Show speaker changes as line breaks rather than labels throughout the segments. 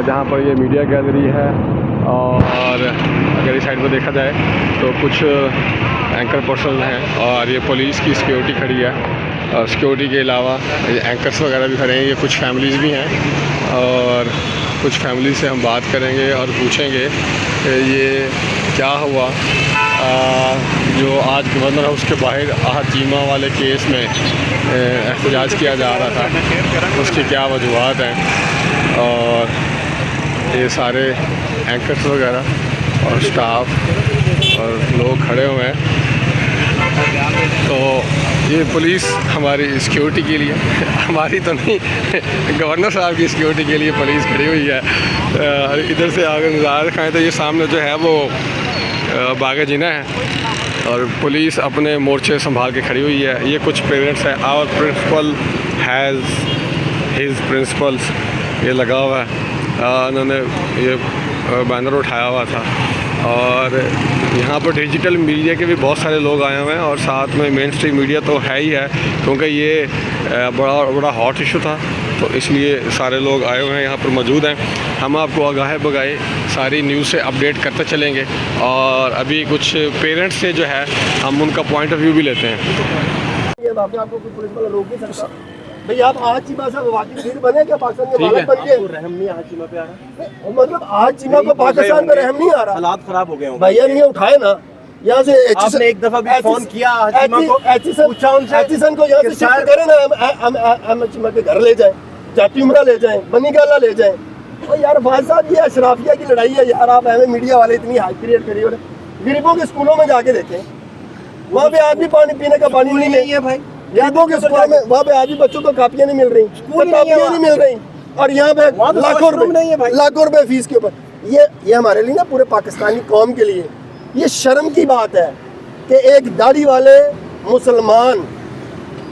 जहाँ पर ये मीडिया गैलरी है। और अगर इस साइड पर देखा जाए तो कुछ एंकर पर्सन हैं और ये पुलिस की सिक्योरिटी खड़ी है। और सिक्योरिटी के अलावा एंकर्स वगैरह भी खड़े हैं। ये कुछ फैमिलीज़ भी हैं और कुछ फैमिली से हम बात करेंगे और पूछेंगे कि ये क्या हुआ। जो आज गवर्नर हाउस के बाहर आहत चीमा वाले केस में एहतजाज किया जा रहा था, उसकी क्या वजूहत हैं। और ये सारे एंकर्स वगैरह और स्टाफ और लोग खड़े हुए हैं। तो ये पुलिस हमारी सिक्योरिटी के लिए, हमारी तो नहीं, गवर्नर साहब की सिक्योरिटी के लिए पुलिस खड़ी हुई है। इधर से अगर नज़ारा दिखाएँ तो ये सामने जो है वो बाग जीना है और पुलिस अपने मोर्चे संभाल के खड़ी हुई है। ये कुछ पेरेंट्स हैं। Our principal has his principles, ये लगा हुआ है। उन्होंने ये बैनर उठाया हुआ था। और यहाँ पर डिजिटल मीडिया के भी बहुत सारे लोग आए हुए हैं और साथ में मेन स्ट्रीम मीडिया तो है ही है, क्योंकि ये बड़ा हॉट इशू था, तो इसलिए सारे लोग आए हुए हैं, यहाँ पर मौजूद हैं। हम आपको आगाह बगाए सारी न्यूज़ से अपडेट करते चलेंगे। और अभी कुछ पेरेंट्स से जो है हम उनका पॉइंट ऑफ व्यू भी लेते हैं।
ये आपको कोई पुलिस वाला रोक नहीं सकता भाई। आप आहत चीमा से वाकई भीड़ बने क्या पाकिस्तान के बालक बन के? रहम नहीं आहत चीमा पे आ रहा, मतलब आहत चीमा को पाकिस्तान पे रहम नहीं आ रहा। हालात खराब हो गए भैया, नहीं उठाए ना यहाँ से। आपने एक दफा भी फोन किया आहत चीमा को, पूछा उनसे एचसन को यहाँ से शिफ्ट करें ना, अहमद चीमा के घर ले जाए, जाती उमरा ले जाए, बनी गाला ले जाए। और यार भाई साहब ये अशराफिया की लड़ाई है यार। आप हमें मीडिया वाले इतनी हाइप क्रिएट करिए। गरीबों के स्कूलों में जाके देखें, वहाँ पे आदमी पानी पीने का पानी नहीं है भाई। गरीबों के स्कूलों में वहाँ पे आज भी बच्चों को कापियाँ नहीं मिल रही, कापियाँ नहीं मिल रही। और यहाँ पे लाखों रुपए फीस के ऊपर। ये हमारे लिए ना, पूरे पाकिस्तानी कौम के लिए ये शर्म की बात है कि एक दाढ़ी वाले मुसलमान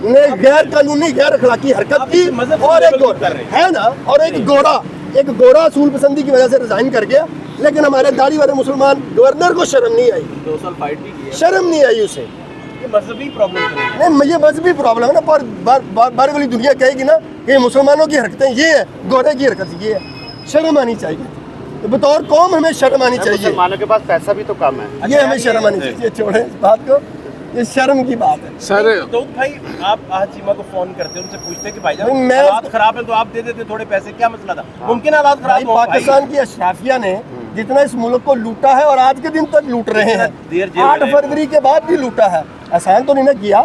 ने गैर कानूनी गैर अखलाकी हरकत की और एक गोरा है ना, और एक गोरा असूल पसंदी की वजह से रिजाइन कर गया। लेकिन हमारे दाढ़ी वाले मुसलमान गवर्नर को शर्म नहीं आई, 2 साल फाइट भी की, शर्म नहीं आई उसे। ये मजहबी प्रॉब्लम नहीं, ये मजहबी प्रॉब्लम है ना। पर बार वाली दुनिया कहेगी ना कि मुसलमानों की हरकतें ये है, गोरे की हरकत ये है। शर्म आनी चाहिए, तो बतौर कौम हमें शर्म आनी चाहिए। मुसलमानों के पास पैसा भी तो कम है, ये हमें शर्म आनी चाहिए। छोड़े इस बात को, ये शर्म की बात है। सर तो भाई आप आहत चीमा को फोन करते, उनसे पूछते कि भाईजान हालात खराब है तो आप दे देते थोड़े पैसे, क्या मसला था? मुमकिन हालात खराब हो। पाकिस्तान की अशराफिया ने जितना इस मुल्क को लूटा है और आज के दिन तक लूट रहे हैं, 8 फरवरी के बाद भी लूटा है। आसान तो नहीं ना किया,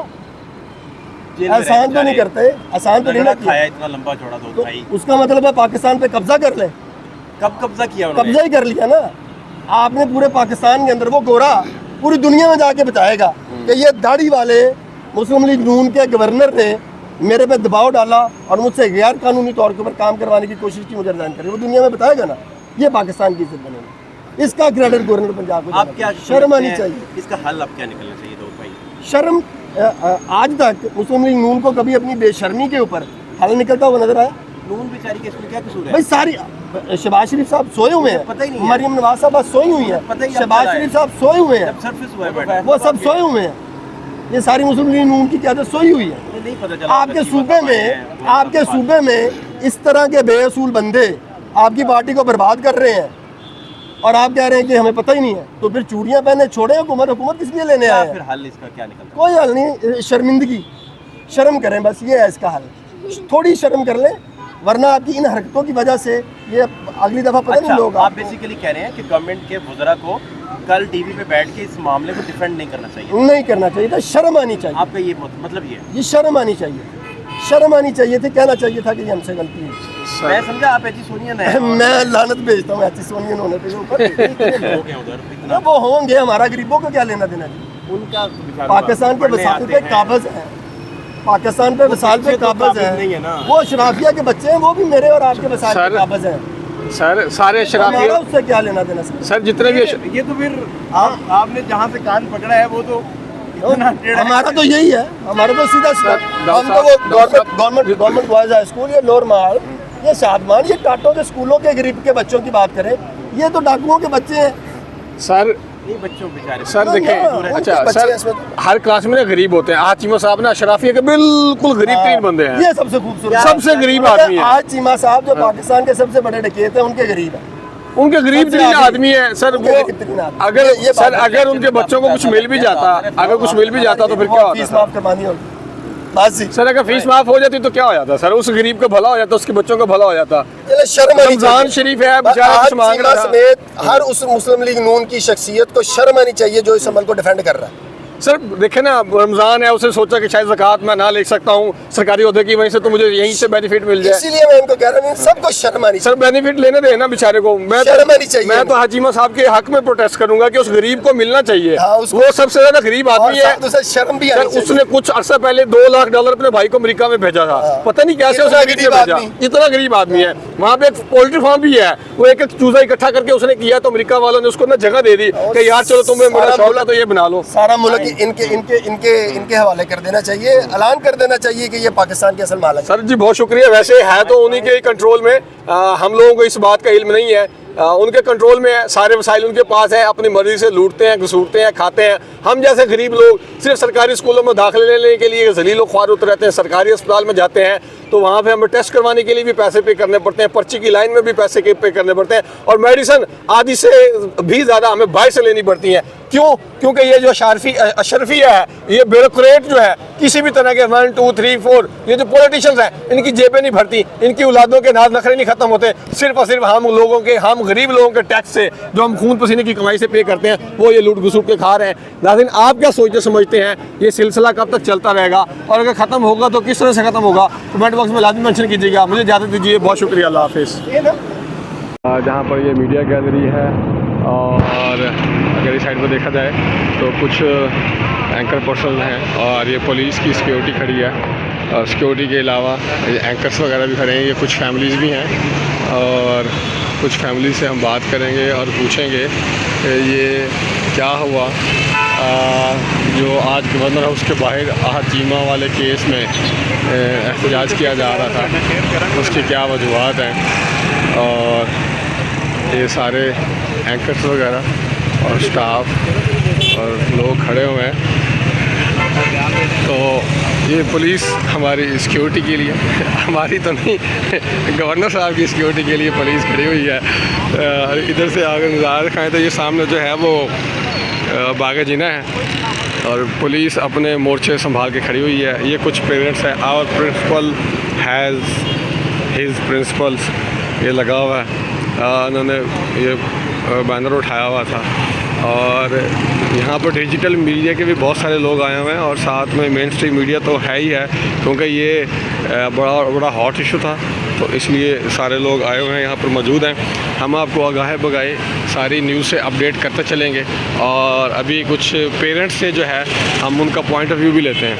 आसान तो नहीं करते, आसान तो नहीं ना किया। इतना लंबा चौड़ा तो भाई, उसका मतलब है पाकिस्तान पे कब्जा कर ले। कब कब्जा किया? कब्जा ही कर लिया ना आपने पूरे पाकिस्तान के अंदर। वो गोरा पूरी दुनिया में जाके बताएगा कि ये दाढ़ी वाले मुस्लिम लीग नून के गवर्नर ने मेरे पे दबाव डाला और मुझसे गैर कानूनी तौर के ऊपर काम करवाने की कोशिश की, मुझे रिजाइन करे। वो दुनिया में बताएगा ना, ये पाकिस्तान की इज्जत बनेगी। इसका क्रेडिट गवर्नर पंजाब को। आप क्या शर्म आनी चाहिए, इसका हल अब क्या निकलना चाहिए? दो भाई शर्म, आज तक मुस्लिम लीग नून को कभी अपनी बेशर्मी के ऊपर हल निकलता हुआ नजर आया? नून बेचारी के इसमें क्या कसूर है भाई? सारी शहबाज शरीफ साहब सोए हुए हैं, पता ही नहीं। मरियम नवाज साहब सोई हुई है, शहबाज शरीफ साहब सोए हुए हैं, वो सब सोए हुए हैं। ये सारी मुस्लिम लीग नून की क्यादत सोई हुई है। नहीं पता चला आपके सूबे में इस तरह के बेअसूल बंदे आपकी पार्टी को बर्बाद कर रहे हैं और आप कह रहे हैं कि हमें पता ही नहीं है। तो फिर चूड़ियां पहने छोड़े हुकूमत किस लिए लेने आए? फिर हल इसका क्या निकलता? कोई हल नहीं, शर्मिंदगी, शर्म करें बस, ये है इसका हल। थोड़ी शर्म कर लें, वरना आपकी इन हरकतों की वजह से ये अगली दफा पता नहीं होगा। आप बेसिकली कह रहे हैं कि गवर्नमेंट के वज़रा को कल टीवी पे बैठ के इस मामले को डिफेंड नहीं करना चाहिए? नहीं करना चाहिए था, शर्म आनी चाहिए। आपका ये मतलब ये शर्म आनी चाहिए, शर्म आनी चाहिए थी, कहना चाहिए था कि ये हमसे गलती है। मैं समझा आप एची सोनिया ने मैं लानत भेजता हूँ एची सोनिया होने पे ऊपर। वो होंगे, हमारा गरीबों को क्या लेना देना? उनका पाकिस्तान के वसाइल पे काबज है, पाकिस्तान पे वसाइल पे काबज है। वो अशराफिया के बच्चे हैं, वो भी मेरे और आपके वसाइल पे काबज हैं। सर सारे अशराफिया, उससे क्या लेना देना? सर जितने भी ये तो फिर आपने जहाँ से कान पकड़ा है वो तो हमारा तो यही है, हमारा तो सीधा हम तो वो गवर्नमेंट बॉयज हाई स्कूल, ये लोअर माल, ये शादमान, ये टाटों के स्कूलों के गरीब के बच्चों की बात करें, ये तो डाकुओं के बच्चे हैं। सर नहीं बच्चों बेचारे
सर देखें, अच्छा सर हर क्लास में ना गरीब होते हैं। आज चीमा साहब ना अशराफिया के बिल्कुल गरीब तरीन बंदे हैं,
ये सबसे खूबसूरत
सबसे गरीब आदमी है।
आज चीमा साहब जो पाकिस्तान के सबसे बड़े डकैत हैं उनके गरीब है,
उनके गरीब तरीन आदमी है सर वो। अगर सर अगर उनके बच्चों को कुछ मिल भी जाता, अगर कुछ मिल भी जाता तो फिर क्या होता?
फीस माफ करवानी होगी बस ही।
सर अगर फीस माफ हो जाती तो क्या हो जाता सर? उस गरीब का भला हो जाता, उसके बच्चों का भला हो जाता।
चले शर्म आनी
रमजान
चाहिए।
शरीफ है बेचारा कुछ मांग
चीमा
रहा।
समेत हर उस मुस्लिम लीग नून की शख्सियत को शर्म आनी चाहिए जो इस अमल को डिफेंड कर रहा है।
सर देखे ना, रमजान है, उसे सोचा कि शायद ज़कात मैं ना ले सकता हूँ सरकारी अहदे की वजह से, तो मुझे यहीं से बेनिफिट मिल जाए।
इसीलिए मैं इनको कह रहा हूँ सबको शर्म आनी
सर बेनिफिट लेने देना बेचारे को।
शर्म आनी चाहिए।
मैं तो हाजीमा साहब के हक में प्रोटेस्ट करूंगा कि उस गरीब को मिलना चाहिए।
हाँ,
वो सबसे ज्यादा गरीब आदमी है।
और उसे शर्म भी
सर
आनी चाहिए।
उसने कुछ अरसा पहले $2 लाख अपने भाई को अमेरिका में भेजा था। पता नहीं कैसे
इतना
उसने
गरीब
भेजा,
आदमी।
इतना गरीब आदमी है। वहाँ पे एक पोल्ट्री फार्म भी है, वो एक एक चूजा इकट्ठा करके उसने किया, तो अमेरिका वालों ने उसको ना जगह दे दी कि यार चलो तुम्हें मेरा शौक है तो ये बना लो।
सारा मुल्क इनके हवाले कर देना चाहिए, ऐलान कर देना चाहिए कि ये पाकिस्तान के असल मालिक।
सर जी बहुत शुक्रिया। वैसे है तो उन्हीं के कंट्रोल में, हम लोगों को इस बात का इल्म नहीं है। उनके कंट्रोल में है, सारे वसाइल उनके पास है, अपनी मर्जी से लूटते हैं, घसूटते हैं, खाते हैं। हम जैसे गरीब लोग सिर्फ सरकारी स्कूलों में दाखिले लेने के लिए जलीलो ख्वार उतर रहते हैं। सरकारी अस्पताल में जाते हैं तो वहाँ पे हमें टेस्ट करवाने के लिए भी पैसे पे करने पड़ते हैं, पर्ची की लाइन में भी पैसे पे करने पड़ते हैं, और मेडिसिन आदि से भी ज़्यादा हमें बाहर से लेनी पड़ती हैं। क्यों? क्योंकि ये जो अशरफिया है, ये ब्यूरोक्रेट जो है, किसी भी तरह के 1 2 3 4 ये जो पॉलिटिशियंस हैं, इनकी जेबें नहीं भरती, इनकी औलादों के नाज नखरे नहीं खत्म होते। सिर्फ और सिर्फ हम गरीब लोगों के टैक्स से, जो हम खून पसीने की कमाई से पे करते हैं, वो ये लूट घसूट के खा रहे हैं। नाज़रीन आप क्या सोचते समझते हैं ये सिलसिला कब तक चलता रहेगा, और अगर ख़त्म होगा तो किस तरह से ख़त्म होगा? कमेंट बॉक्स में लाजमी मेंशन कीजिएगा। मुझे इजाज़त दीजिए, बहुत शुक्रिया, अल्लाह हाफिज़। जहाँ पर ये मीडिया गैलरी है, और अगर इस साइड पर देखा जाए तो कुछ एंकर पर्सन हैं, और ये पुलिस की सिक्योरिटी खड़ी है, और सिक्योरिटी के अलावा ये एंकर्स वगैरह भी खड़े हैं। ये कुछ फैमिलीज़ भी हैं, और कुछ फैमिली से हम बात करेंगे और पूछेंगे ये क्या हुआ। जो आज गवर्नर हाउस के बाहर आहत चीमा वाले केस में एहतजाज किया जा रहा था, उसकी क्या वजूहत हैं, और ये सारे एंकर्स वगैरह और स्टाफ और लोग खड़े हुए हैं। तो ये पुलिस हमारी सिक्योरिटी के लिए, हमारी तो नहीं, गवर्नर साहब की सिक्योरिटी के लिए पुलिस खड़ी हुई है। इधर से अगर नज़ारा दिखाएँ तो ये सामने जो है वो बाग जीना है, और पुलिस अपने मोर्चे संभाल के खड़ी हुई है। ये कुछ पेरेंट्स हैं, our principal has his principles, ये लगा हुआ है। उन्होंने ये बैनर उठाया हुआ था, और यहाँ पर डिजिटल मीडिया के भी बहुत सारे लोग आए हुए हैं, और साथ में मेन स्ट्रीम मीडिया तो है ही है, क्योंकि ये बड़ा हॉट इशू था, तो इसलिए सारे लोग आए हुए हैं, यहाँ पर मौजूद हैं। हम आपको आगाह बगाए सारी न्यूज़ से अपडेट करते चलेंगे, और अभी कुछ पेरेंट्स से जो है हम उनका पॉइंट ऑफ व्यू भी लेते हैं।